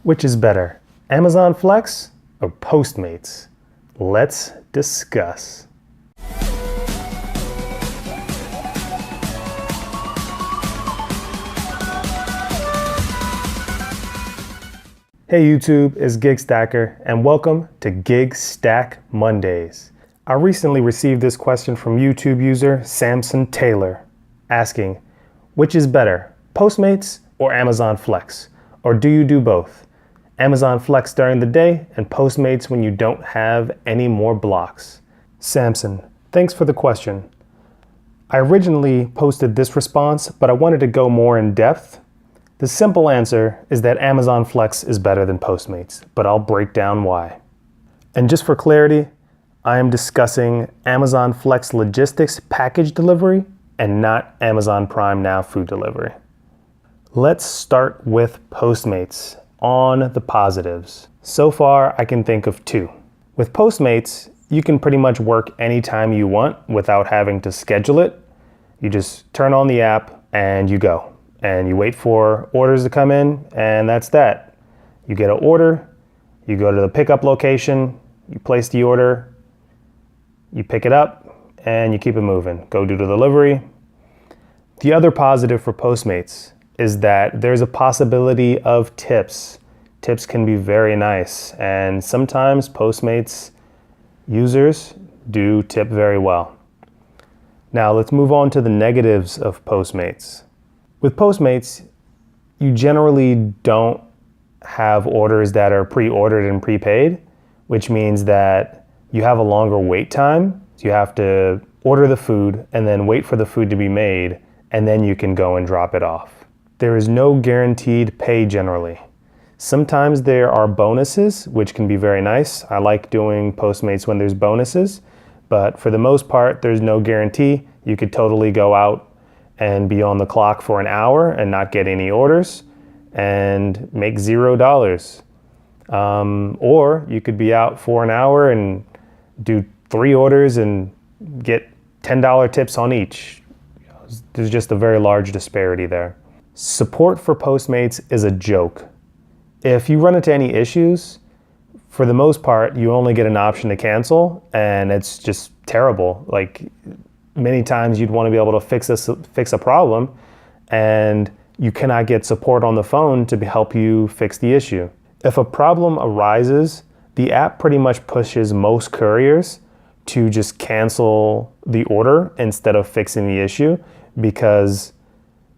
Which is better, Amazon Flex or Postmates? Let's discuss. Hey YouTube, it's GigStacker and welcome to GigStack Mondays. I recently received this question from YouTube user Samson Taylor asking, which is better, Postmates or Amazon Flex? Or do you do both? Amazon Flex during the day and Postmates when you don't have any more blocks. Samson, thanks for the question. I originally posted this response, but I wanted to go more in depth. The simple answer is that Amazon Flex is better than Postmates, but I'll break down why. And just for clarity, I am discussing Amazon Flex logistics package delivery and not Amazon Prime Now food delivery. Let's start with Postmates. On the positives. So far, I can think of two. With Postmates, you can pretty much work anytime you want without having to schedule it. You just turn on the app and you go. And you wait for orders to come in, and that's that. You get an order, you go to the pickup location, you place the order, you pick it up, and you keep it moving. Go do the delivery. The other positive for Postmates is that there's a possibility of tips. Tips can be very nice, and sometimes Postmates users do tip very well. Now let's move on to the negatives of Postmates. With Postmates, you generally don't have orders that are pre-ordered and prepaid, which means that you have a longer wait time. So you have to order the food and then wait for the food to be made, and then you can go and drop it off. There is no guaranteed pay generally. Sometimes there are bonuses, which can be very nice. I like doing Postmates when there's bonuses, but for the most part, there's no guarantee. You could totally go out and be on the clock for an hour and not get any orders and make $0. Or you could be out for an hour and do 3 orders and get $10 tips on each. There's just a very large disparity there. Support for Postmates is a joke. If you run into any issues, for the most part, you only get an option to cancel, and it's just terrible. Like, many times you'd want to be able to fix a problem, and you cannot get support on the phone to help you fix the issue. If a problem arises, the app pretty much pushes most couriers to just cancel the order instead of fixing the issue, because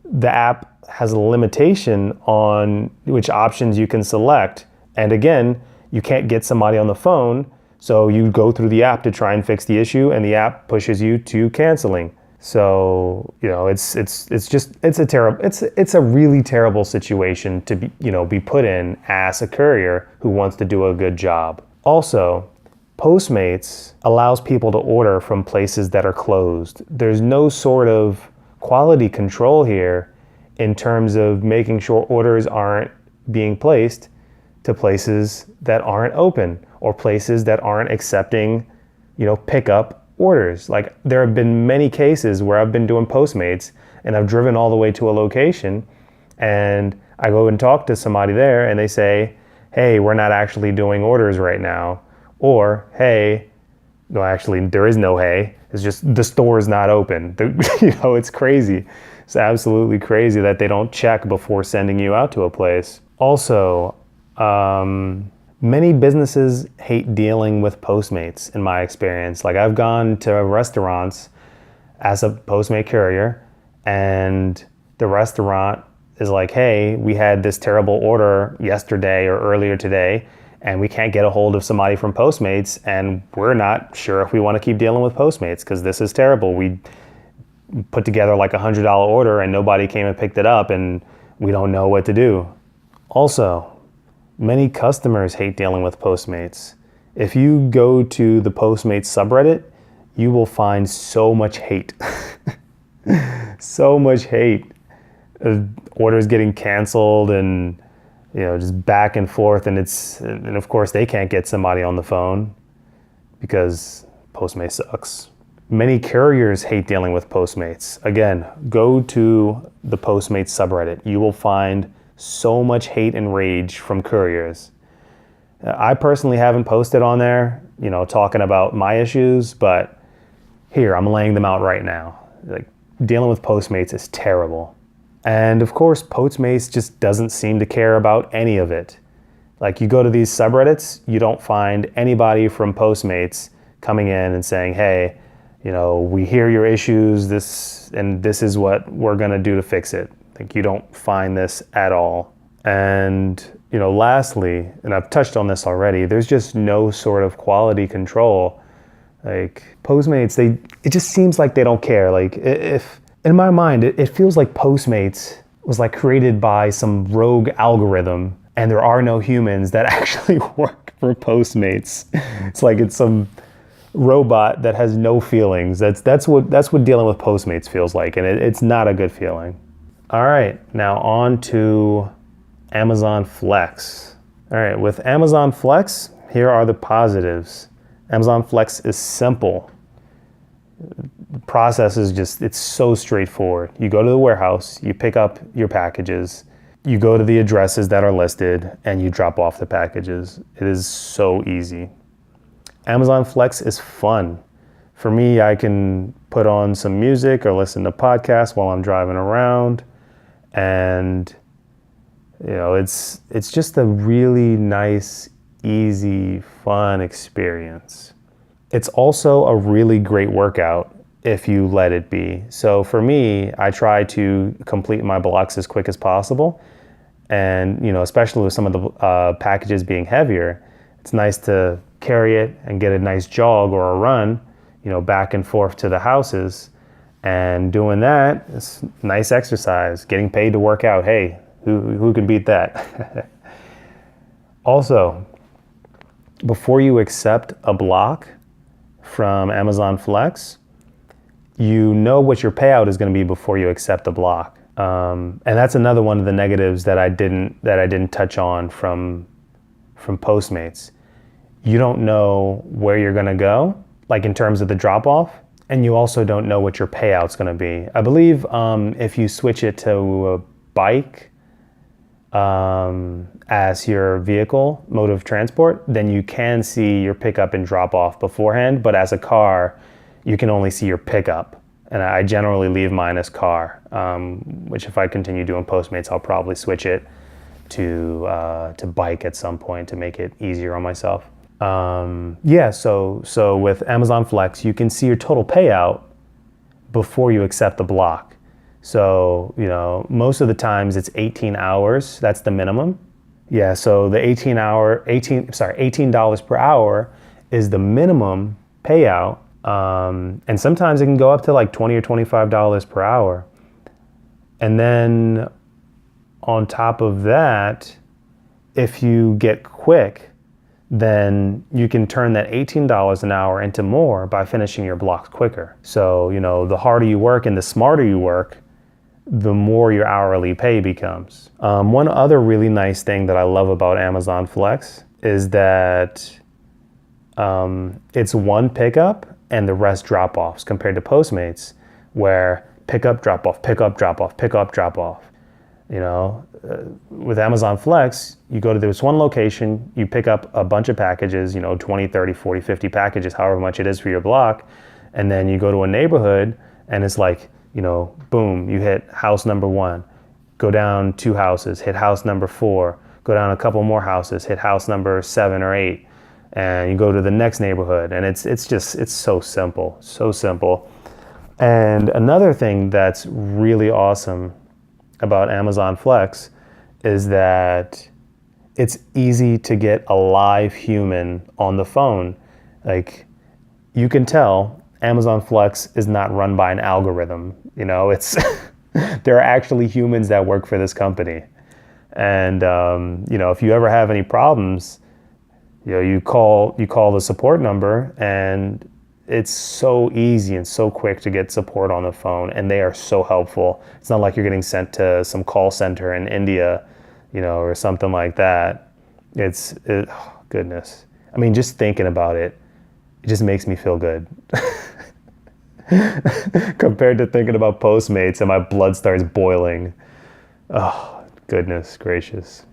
the app has a limitation on which options you can select. And again, you can't get somebody on the phone, so you go through the app to try and fix the issue, and the app pushes you to canceling. So, it's a really terrible situation to be put in as a courier who wants to do a good job. Also, Postmates allows people to order from places that are closed. There's no sort of quality control here in terms of making sure orders aren't being placed to places that aren't open or places that aren't accepting, pickup orders. Like, there have been many cases where I've been doing Postmates and I've driven all the way to a location and I go and talk to somebody there and they say, hey, we're not actually doing orders right now. Or, hey, no, actually there is no hey, it's just the store is not open. It's crazy. It's absolutely crazy that they don't check before sending you out to a place. Also, many businesses hate dealing with Postmates in my experience. Like, I've gone to restaurants as a Postmate courier and the restaurant is like, hey, we had this terrible order yesterday or earlier today and we can't get a hold of somebody from Postmates and we're not sure if we want to keep dealing with Postmates because this is terrible. We put together like $100 order and nobody came and picked it up and we don't know what to do. Also, many customers hate dealing with Postmates. If you go to the Postmates subreddit, you will find so much hate. So much hate. Orders getting canceled and just back and forth, and of course they can't get somebody on the phone because Postmates sucks. Many couriers hate dealing with Postmates. Again, go to the Postmates subreddit. You will find so much hate and rage from couriers. I personally haven't posted on there, talking about my issues, but here, I'm laying them out right now. Like, dealing with Postmates is terrible. And of course, Postmates just doesn't seem to care about any of it. Like, you go to these subreddits, you don't find anybody from Postmates coming in and saying, hey, we hear your issues, this is what we're gonna do to fix it. Like, you don't find this at all. And, lastly, and I've touched on this already, there's just no sort of quality control. Like, Postmates, it just seems like they don't care. Like, if, in my mind, it feels like Postmates was like created by some rogue algorithm and there are no humans that actually work for Postmates. It's like it's some robot that has no feelings. That's what dealing with Postmates feels like, and it's not a good feeling. All right, now on to Amazon Flex. All right, with Amazon Flex, here are the positives. Amazon Flex is simple. The process is it's so straightforward. You go to the warehouse, you pick up your packages, you go to the addresses that are listed, and you drop off the packages. It is so easy. Amazon Flex is fun. For me, I can put on some music or listen to podcasts while I'm driving around, and it's just a really nice, easy, fun experience. It's also a really great workout if you let it be. So for me, I try to complete my blocks as quick as possible. And, especially with some of the packages being heavier, it's nice to carry it and get a nice jog or a run, back and forth to the houses. And doing that is nice exercise, getting paid to work out. Hey, who can beat that? Also, before you accept a block from Amazon Flex, you know what your payout is going to be before you accept a block. And that's another one of the negatives that I didn't touch on from Postmates. You don't know where you're going to go, like in terms of the drop off, and you also don't know what your payout's going to be. I believe if you switch it to a bike as your vehicle mode of transport, then you can see your pickup and drop off beforehand. But as a car, you can only see your pickup. And I generally leave mine as car, which if I continue doing Postmates, I'll probably switch it to bike at some point to make it easier on myself. So with Amazon Flex, you can see your total payout before you accept the block. So, most of the times it's 18 hours. That's the minimum. Yeah, so the $18 per hour is the minimum payout. And sometimes it can go up to like $20 or $25 per hour. And then on top of that, if you get quick, then you can turn that $18 an hour into more by finishing your blocks quicker. So, the harder you work and the smarter you work, the more your hourly pay becomes. One other really nice thing that I love about Amazon Flex is that it's one pickup and the rest drop-offs compared to Postmates, where pickup, drop-off, pickup, drop-off, pickup, drop-off. With Amazon Flex, you go to this one location, you pick up a bunch of packages, 20, 30, 40, 50 packages, however much it is for your block, and then you go to a neighborhood and it's like, boom, you hit house number 1, go down 2 houses, hit house number 4, go down a couple more houses, hit house number 7 or 8, and you go to the next neighborhood, and it's so simple. And another thing that's really awesome about Amazon Flex is that it's easy to get a live human on the phone. Like, you can tell Amazon Flex is not run by an algorithm. It's there are actually humans that work for this company. And if you ever have any problems, you call the support number, and it's so easy and so quick to get support on the phone, and they are so helpful. It's not like you're getting sent to some call center in India, or something like that. Oh, goodness. I mean, just thinking about it, it just makes me feel good. Compared to thinking about Postmates and my blood starts boiling. Oh, Goodness gracious.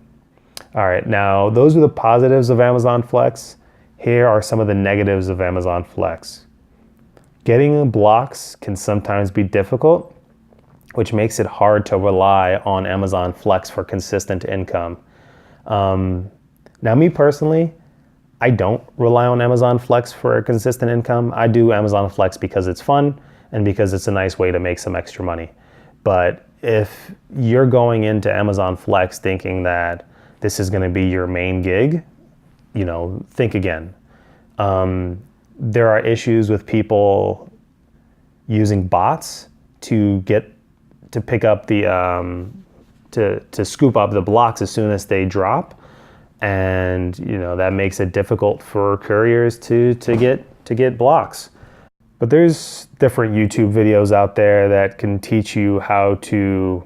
All right, now those are the positives of Amazon Flex. Here are some of the negatives of Amazon Flex. Getting blocks can sometimes be difficult, which makes it hard to rely on Amazon Flex for consistent income. Now, me personally, I don't rely on Amazon Flex for a consistent income. I do Amazon Flex because it's fun and because it's a nice way to make some extra money. But if you're going into Amazon Flex thinking that this is going to be your main gig, think again. There are issues with people using bots to pick up the to scoop up the blocks as soon as they drop, and that makes it difficult for couriers to get blocks. But there's different YouTube videos out there that can teach you how to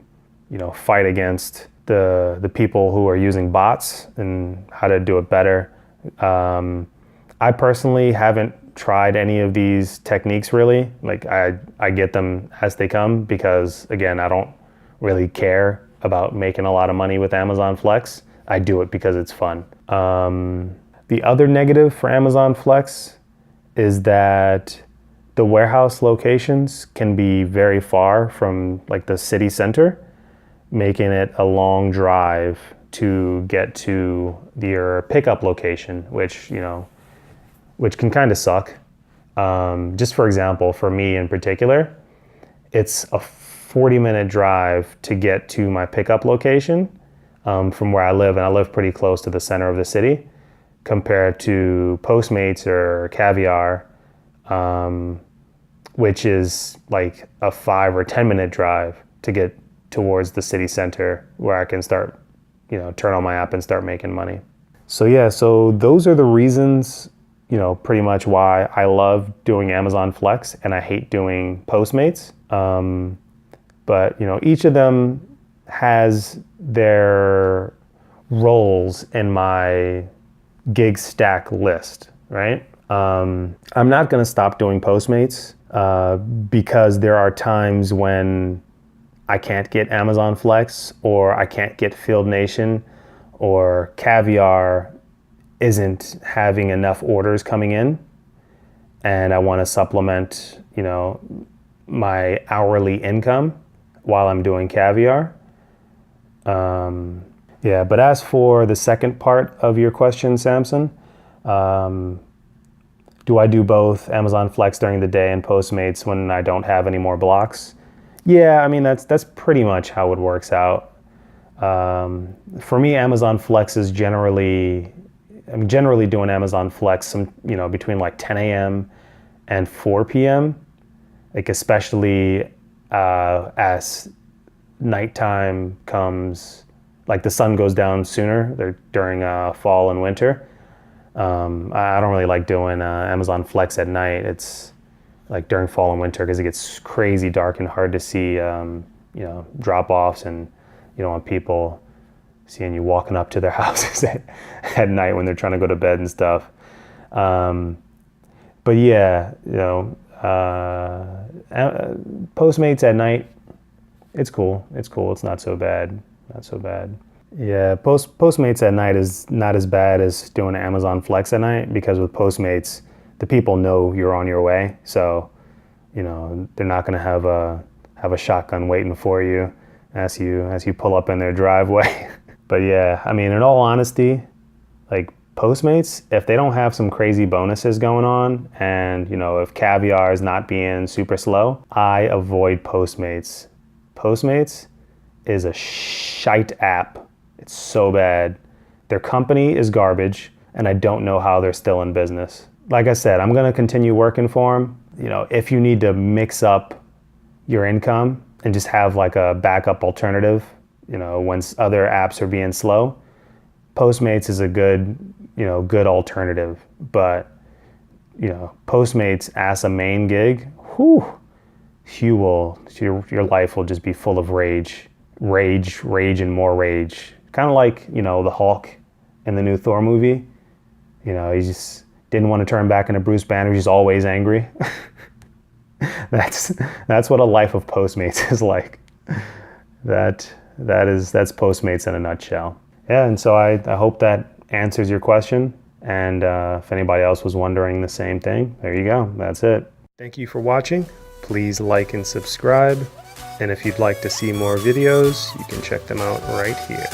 fight against the people who are using bots and how to do it better. I personally haven't tried any of these techniques really. Like I get them as they come because, again, I don't really care about making a lot of money with Amazon Flex. I do it because it's fun. The other negative for Amazon Flex is that the warehouse locations can be very far from like the city center, making it a long drive to get to your pickup location, which can kind of suck. Just for example, for me in particular, it's a 40-minute drive to get to my pickup location from where I live, and I live pretty close to the center of the city, compared to Postmates or Caviar, which is like a 5 or 10-minute drive to get towards the city center where I can start, turn on my app and start making money. So those are the reasons, pretty much why I love doing Amazon Flex and I hate doing Postmates. But each of them has their roles in my GigStack list, right? I'm not going to stop doing Postmates because there are times when I can't get Amazon Flex, or I can't get Field Nation, or Caviar isn't having enough orders coming in, and I want to supplement, my hourly income while I'm doing Caviar. But as for the second part of your question, Samson, do I do both Amazon Flex during the day and Postmates when I don't have any more blocks? Yeah, I mean, that's pretty much how it works out. For me, Amazon Flex is generally doing Amazon Flex between like 10 a.m. and 4 p.m. Like especially as nighttime comes, like the sun goes down sooner during fall and winter. I don't really like doing Amazon Flex at night. It's like during fall and winter because it gets crazy dark and hard to see, drop-offs, and you don't want people seeing you walking up to their houses at night when they're trying to go to bed and stuff. But yeah, Postmates at night, it's cool. It's not so bad. Yeah, Postmates at night is not as bad as doing Amazon Flex at night, because with Postmates, the people know you're on your way, so they're not going to have a shotgun waiting for you as you pull up in their driveway. But yeah, I mean, in all honesty, like Postmates, if they don't have some crazy bonuses going on, and if Caviar is not being super slow, I avoid Postmates. Postmates is a shite app. It's so bad. Their company is garbage, and I don't know how they're still in business. Like I said, I'm going to continue working for them. If you need to mix up your income and just have like a backup alternative, when other apps are being slow, Postmates is a good alternative. But, Postmates as a main gig, your life will just be full of rage, and more rage. Kind of like, the Hulk in the new Thor movie. He just didn't want to turn back into Bruce Banner. He's always angry. That's what a life of Postmates is like. That That's Postmates in a nutshell. Yeah, and so I hope that answers your question. And if anybody else was wondering the same thing, there you go. That's it. Thank you for watching. Please like and subscribe. And if you'd like to see more videos, you can check them out right here.